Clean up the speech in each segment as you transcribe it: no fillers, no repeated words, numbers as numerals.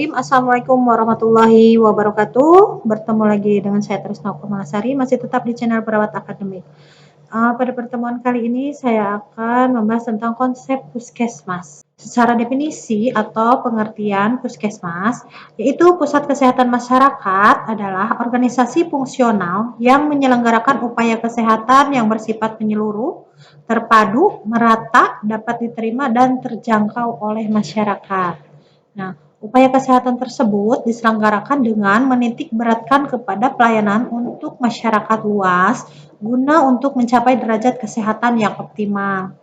Bismillahirrahmanirrahim. Assalamualaikum warahmatullahi wabarakatuh. Bertemu lagi dengan saya Tresna Kumalasari, masih tetap di channel Perawat Akademik. Pada pertemuan kali ini saya akan membahas tentang konsep puskesmas. Secara definisi atau pengertian puskesmas, yaitu pusat kesehatan masyarakat adalah organisasi fungsional yang menyelenggarakan upaya kesehatan yang bersifat menyeluruh, terpadu, merata, dapat diterima dan terjangkau oleh masyarakat. Nah, upaya kesehatan tersebut diselenggarakan dengan menitik beratkan kepada pelayanan untuk masyarakat luas guna untuk mencapai derajat kesehatan yang optimal.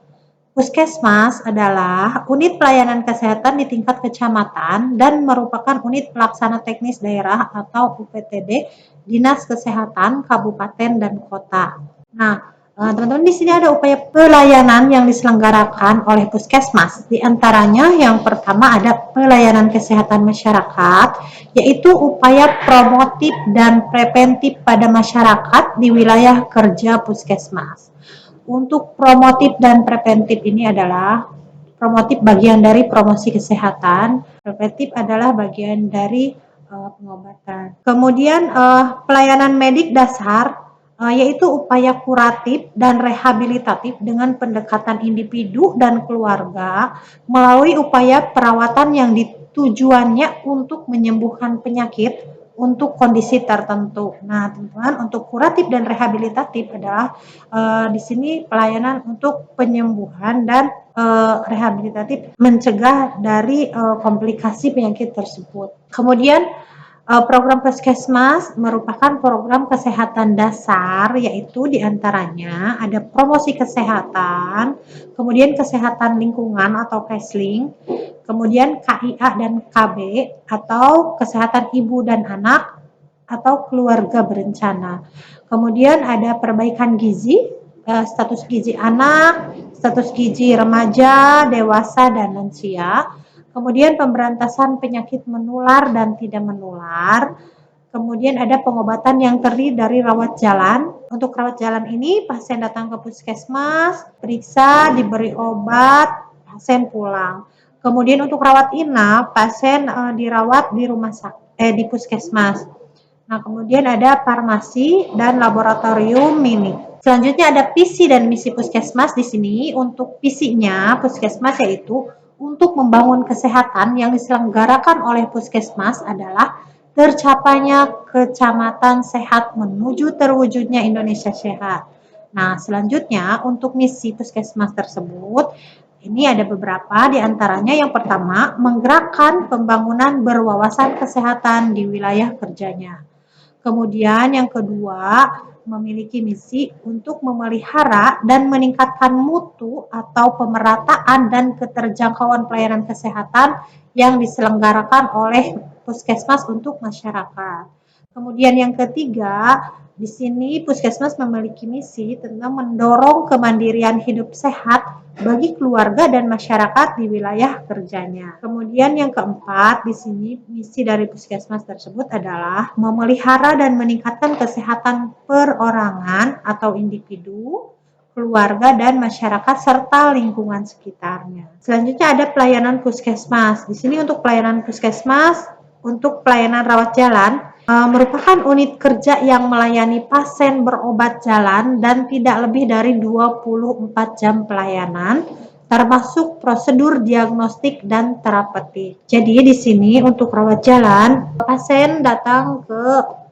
Puskesmas adalah unit pelayanan kesehatan di tingkat kecamatan dan merupakan unit pelaksana teknis daerah atau UPTD Dinas Kesehatan Kabupaten dan Kota. Nah, teman-teman di sini ada upaya pelayanan yang diselenggarakan oleh Puskesmas. Di antaranya yang pertama ada pelayanan kesehatan masyarakat, yaitu upaya promotif dan preventif pada masyarakat di wilayah kerja Puskesmas. Untuk promotif dan preventif ini adalah promotif bagian dari promosi kesehatan, preventif adalah bagian dari pengobatan. Kemudian pelayanan medik dasar yaitu upaya kuratif dan rehabilitatif dengan pendekatan individu dan keluarga melalui upaya perawatan yang ditujuannya untuk menyembuhkan penyakit untuk kondisi tertentu. Nah, teman-teman, untuk kuratif dan rehabilitatif adalah di sini pelayanan untuk penyembuhan dan rehabilitatif mencegah dari komplikasi penyakit tersebut. Kemudian program Puskesmas merupakan program kesehatan dasar, yaitu diantaranya ada promosi kesehatan, kemudian kesehatan lingkungan atau KESLING, kemudian KIA dan KB atau kesehatan ibu dan anak atau keluarga berencana. Kemudian ada perbaikan gizi, status gizi anak, status gizi remaja, dewasa, dan lansia. Kemudian pemberantasan penyakit menular dan tidak menular. Kemudian ada pengobatan yang terdiri dari rawat jalan. Untuk rawat jalan ini pasien datang ke puskesmas, periksa, diberi obat, pasien pulang. Kemudian untuk rawat inap, pasien dirawat di rumah sakit, di puskesmas. Nah, kemudian ada farmasi dan laboratorium mini. Selanjutnya ada visi dan misi puskesmas di sini. Untuk visinya puskesmas yaitu untuk membangun kesehatan yang diselenggarakan oleh puskesmas adalah tercapainya kecamatan sehat menuju terwujudnya Indonesia sehat. Nah, selanjutnya untuk misi puskesmas tersebut ini ada beberapa, di antaranya yang pertama, menggerakkan pembangunan berwawasan kesehatan di wilayah kerjanya. Kemudian yang kedua, memiliki misi untuk memelihara dan meningkatkan mutu atau pemerataan dan keterjangkauan pelayanan kesehatan yang diselenggarakan oleh puskesmas untuk masyarakat. Kemudian yang ketiga, di sini puskesmas memiliki misi tentang mendorong kemandirian hidup sehat bagi keluarga dan masyarakat di wilayah kerjanya. Kemudian yang keempat, di sini misi dari puskesmas tersebut adalah memelihara dan meningkatkan kesehatan perorangan atau individu, keluarga, dan masyarakat serta lingkungan sekitarnya. Selanjutnya ada pelayanan puskesmas. Di sini untuk pelayanan puskesmas, untuk pelayanan rawat jalan, merupakan unit kerja yang melayani pasien berobat jalan dan tidak lebih dari 24 jam pelayanan, termasuk prosedur diagnostik dan terapeutik. Jadi di sini untuk rawat jalan, pasien datang ke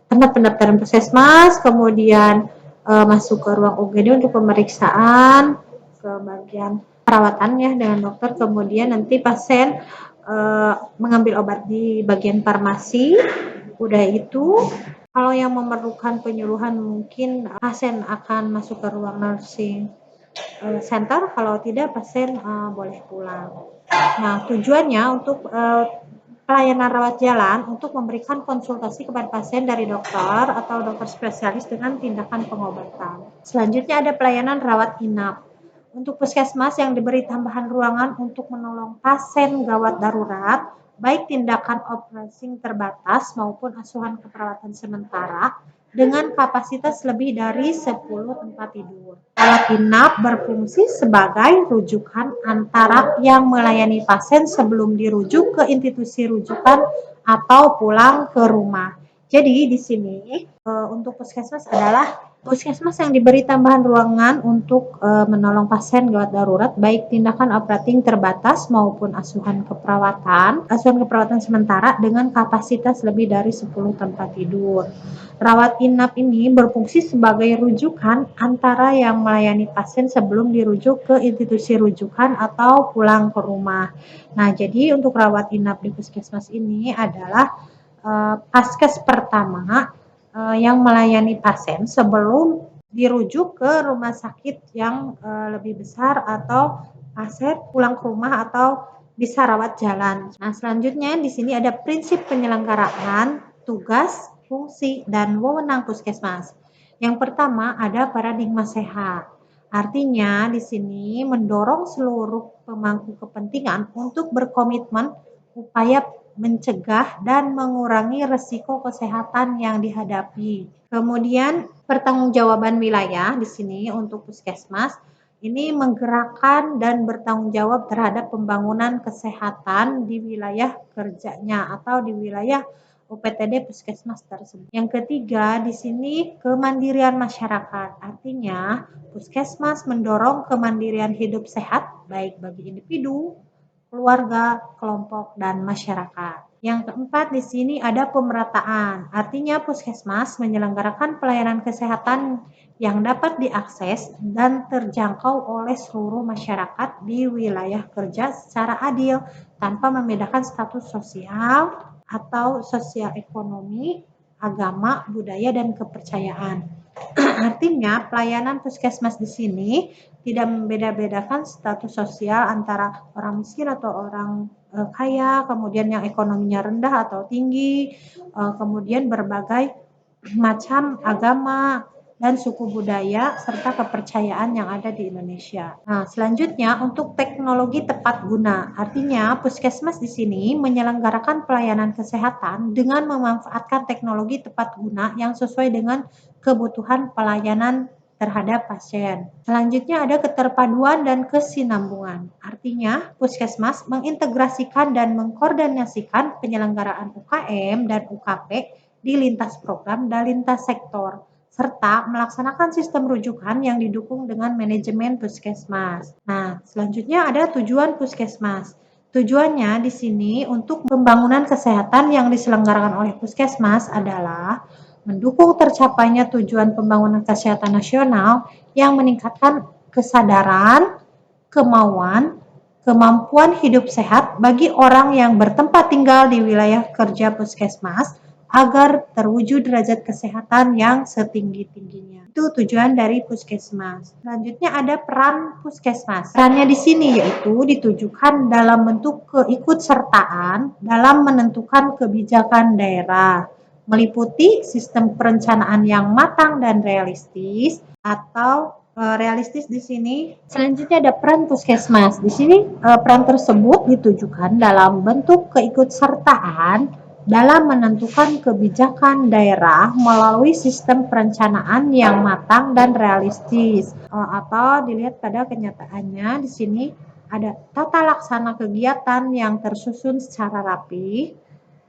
tempat pendaftaran puskesmas, kemudian masuk ke ruang UGD untuk pemeriksaan, ke bagian perawatannya dengan dokter, kemudian nanti pasien mengambil obat di bagian farmasi. Udah itu, kalau yang memerlukan penyuluhan mungkin pasien akan masuk ke ruang nursing center, kalau tidak pasien boleh pulang. Nah, tujuannya untuk pelayanan rawat jalan untuk memberikan konsultasi kepada pasien dari dokter atau dokter spesialis dengan tindakan pengobatan. Selanjutnya ada pelayanan rawat inap. Untuk puskesmas yang diberi tambahan ruangan untuk menolong pasien gawat darurat, baik tindakan operasi terbatas maupun asuhan keperawatan sementara dengan kapasitas lebih dari 10 tempat tidur. Rawat inap berfungsi sebagai rujukan antara yang melayani pasien sebelum dirujuk ke institusi rujukan atau pulang ke rumah. Jadi di sini untuk puskesmas adalah puskesmas yang diberi tambahan ruangan untuk menolong pasien gawat darurat, baik tindakan operating terbatas maupun asuhan keperawatan sementara dengan kapasitas lebih dari 10 tempat tidur. Rawat inap ini berfungsi sebagai rujukan antara yang melayani pasien sebelum dirujuk ke institusi rujukan atau pulang ke rumah. Nah, jadi untuk rawat inap di puskesmas ini adalah paskes pertama yang melayani pasien sebelum dirujuk ke rumah sakit yang lebih besar atau pasien pulang ke rumah atau bisa rawat jalan. Nah, selanjutnya di sini ada prinsip penyelenggaraan, tugas, fungsi, dan wewenang puskesmas. Yang pertama ada paradigma sehat. Artinya di sini mendorong seluruh pemangku kepentingan untuk berkomitmen upaya mencegah dan mengurangi resiko kesehatan yang dihadapi. Kemudian pertanggungjawaban wilayah di sini untuk puskesmas ini menggerakkan dan bertanggung jawab terhadap pembangunan kesehatan di wilayah kerjanya atau di wilayah UPTD puskesmas tersebut. Yang ketiga, di sini kemandirian masyarakat. Artinya, puskesmas mendorong kemandirian hidup sehat baik bagi individu, keluarga, kelompok, dan masyarakat. Yang keempat di sini ada pemerataan. Artinya puskesmas menyelenggarakan pelayanan kesehatan yang dapat diakses dan terjangkau oleh seluruh masyarakat di wilayah kerja secara adil tanpa membedakan status sosial atau sosial ekonomi, agama, budaya, dan kepercayaan. Artinya pelayanan puskesmas di sini tidak membeda-bedakan status sosial antara orang miskin atau orang kaya, kemudian yang ekonominya rendah atau tinggi, kemudian berbagai macam agama dan suku budaya serta kepercayaan yang ada di Indonesia. Nah, selanjutnya untuk teknologi tepat guna. Artinya, puskesmas di sini menyelenggarakan pelayanan kesehatan dengan memanfaatkan teknologi tepat guna yang sesuai dengan kebutuhan pelayanan terhadap pasien. Selanjutnya ada keterpaduan dan kesinambungan. Artinya, puskesmas mengintegrasikan dan mengkoordinasikan penyelenggaraan UKM dan UKP di lintas program dan lintas sektor, serta melaksanakan sistem rujukan yang didukung dengan manajemen puskesmas. Nah, selanjutnya ada tujuan puskesmas. Tujuannya di sini untuk pembangunan kesehatan yang diselenggarakan oleh puskesmas adalah mendukung tercapainya tujuan pembangunan kesehatan nasional yang meningkatkan kesadaran, kemauan, kemampuan hidup sehat bagi orang yang bertempat tinggal di wilayah kerja puskesmas agar terwujud derajat kesehatan yang setinggi-tingginya. Itu tujuan dari puskesmas. Selanjutnya ada peran puskesmas. Perannya di sini yaitu ditujukan dalam bentuk keikutsertaan dalam menentukan kebijakan daerah, meliputi sistem perencanaan yang matang dan realistis atau realistis di sini. Selanjutnya ada peran puskesmas. Di sini peran tersebut ditujukan dalam bentuk keikutsertaan dalam menentukan kebijakan daerah melalui sistem perencanaan yang matang dan realistis. Atau dilihat pada kenyataannya di sini ada tata laksana kegiatan yang tersusun secara rapi,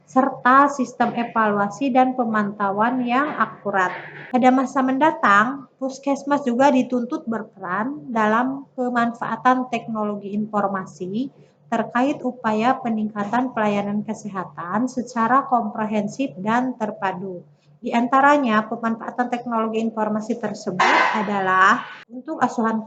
serta sistem evaluasi dan pemantauan yang akurat. Pada masa mendatang, puskesmas juga dituntut berperan dalam pemanfaatan teknologi informasi terkait upaya peningkatan pelayanan kesehatan secara komprehensif dan terpadu. Di antaranya, pemanfaatan teknologi informasi tersebut adalah bentuk asuhan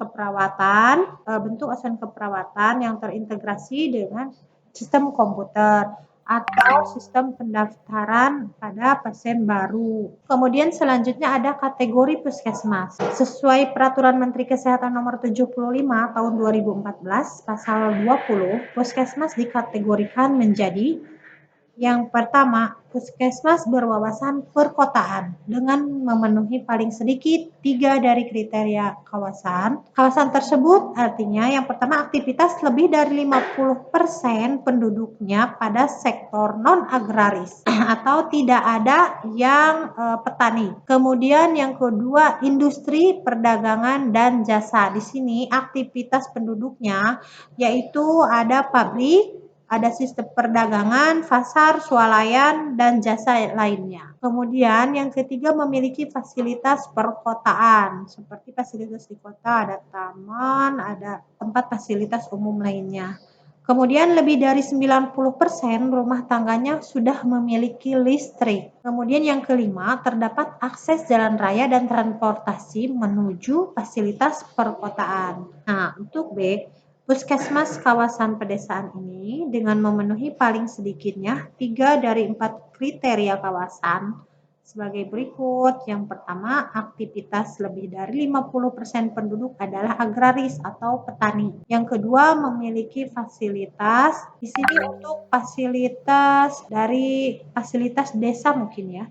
keperawatan yang terintegrasi dengan sistem komputer atau sistem pendaftaran pada pasien baru. Kemudian selanjutnya ada kategori puskesmas. Sesuai Peraturan Menteri Kesehatan Nomor 75 Tahun 2014 Pasal 20, puskesmas dikategorikan menjadi yang pertama, puskesmas berwawasan perkotaan dengan memenuhi paling sedikit 3 dari kriteria kawasan. Kawasan tersebut artinya yang pertama aktivitas lebih dari 50% penduduknya pada sektor non-agraris atau tidak ada yang petani. Kemudian yang kedua, industri, perdagangan, dan jasa. Di sini aktivitas penduduknya yaitu ada pabrik, ada sistem perdagangan, pasar, swalayan, dan jasa lainnya. Kemudian yang ketiga memiliki fasilitas perkotaan, seperti fasilitas di kota, ada taman, ada tempat fasilitas umum lainnya. Kemudian lebih dari 90% rumah tangganya sudah memiliki listrik. Kemudian yang kelima, terdapat akses jalan raya dan transportasi menuju fasilitas perkotaan. Nah, untuk B, puskesmas kawasan pedesaan ini dengan memenuhi paling sedikitnya 3 dari 4 kriteria kawasan sebagai berikut. Yang pertama, aktivitas lebih dari 50% penduduk adalah agraris atau petani. Yang kedua, memiliki fasilitas. Di sini untuk fasilitas dari fasilitas desa mungkin ya.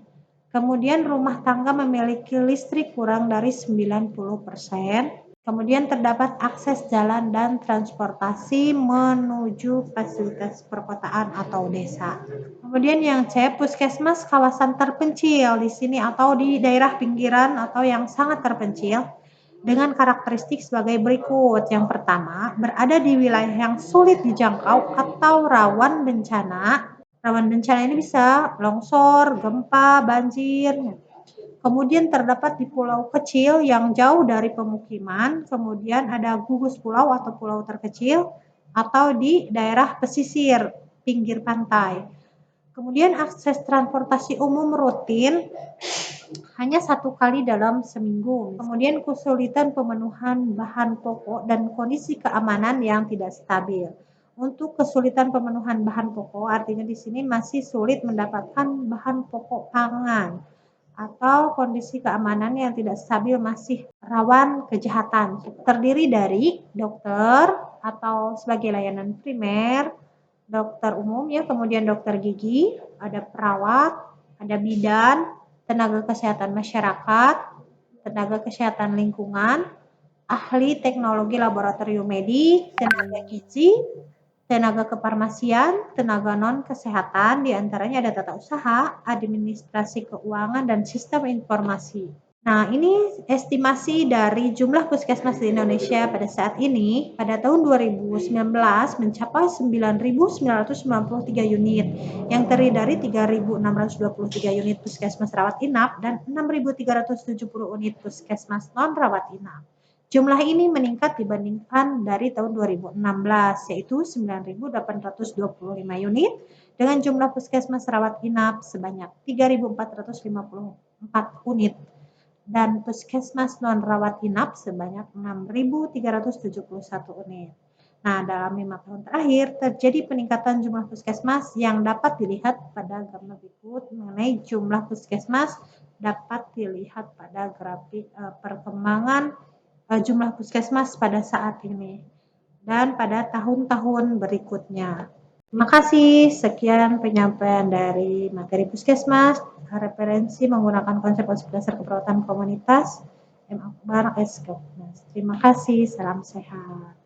Kemudian rumah tangga memiliki listrik kurang dari 90%. Kemudian terdapat akses jalan dan transportasi menuju fasilitas perkotaan atau desa. Kemudian yang C, puskesmas kawasan terpencil di sini atau di daerah pinggiran atau yang sangat terpencil dengan karakteristik sebagai berikut. Yang pertama, berada di wilayah yang sulit dijangkau atau rawan bencana. Rawan bencana ini bisa longsor, gempa, banjir. Kemudian terdapat di pulau kecil yang jauh dari pemukiman, kemudian ada gugus pulau atau pulau terkecil, atau di daerah pesisir, pinggir pantai. Kemudian akses transportasi umum rutin hanya 1 kali dalam seminggu. Kemudian kesulitan pemenuhan bahan pokok dan kondisi keamanan yang tidak stabil. Untuk kesulitan pemenuhan bahan pokok, artinya di sini masih sulit mendapatkan bahan pokok pangan atau kondisi keamanan yang tidak stabil masih rawan kejahatan. Terdiri dari dokter atau sebagai layanan primer, dokter umum ya, kemudian dokter gigi, ada perawat, ada bidan, tenaga kesehatan masyarakat, tenaga kesehatan lingkungan, ahli teknologi laboratorium medik, tenaga gizi, tenaga kefarmasian, tenaga non-kesehatan, diantaranya ada tata usaha, administrasi keuangan, dan sistem informasi. Nah, ini estimasi dari jumlah puskesmas di Indonesia pada saat ini, pada tahun 2019 mencapai 9.993 unit, yang terdiri dari 3.623 unit puskesmas rawat inap dan 6.370 unit puskesmas non-rawat inap. Jumlah ini meningkat dibandingkan dari tahun 2016, yaitu 9.825 unit dengan jumlah puskesmas rawat inap sebanyak 3.454 unit dan puskesmas non-rawat inap sebanyak 6.371 unit. Nah, dalam 5 tahun terakhir terjadi peningkatan jumlah puskesmas yang dapat dilihat pada gambar berikut. Mengenai jumlah puskesmas dapat dilihat pada grafik perkembangan jumlah puskesmas pada saat ini dan pada tahun-tahun berikutnya. Terima kasih. Sekian penyampaian dari materi puskesmas, referensi menggunakan konsep-konsep dasar keperawatan komunitas, M. Akbar S. Terima kasih. Salam sehat.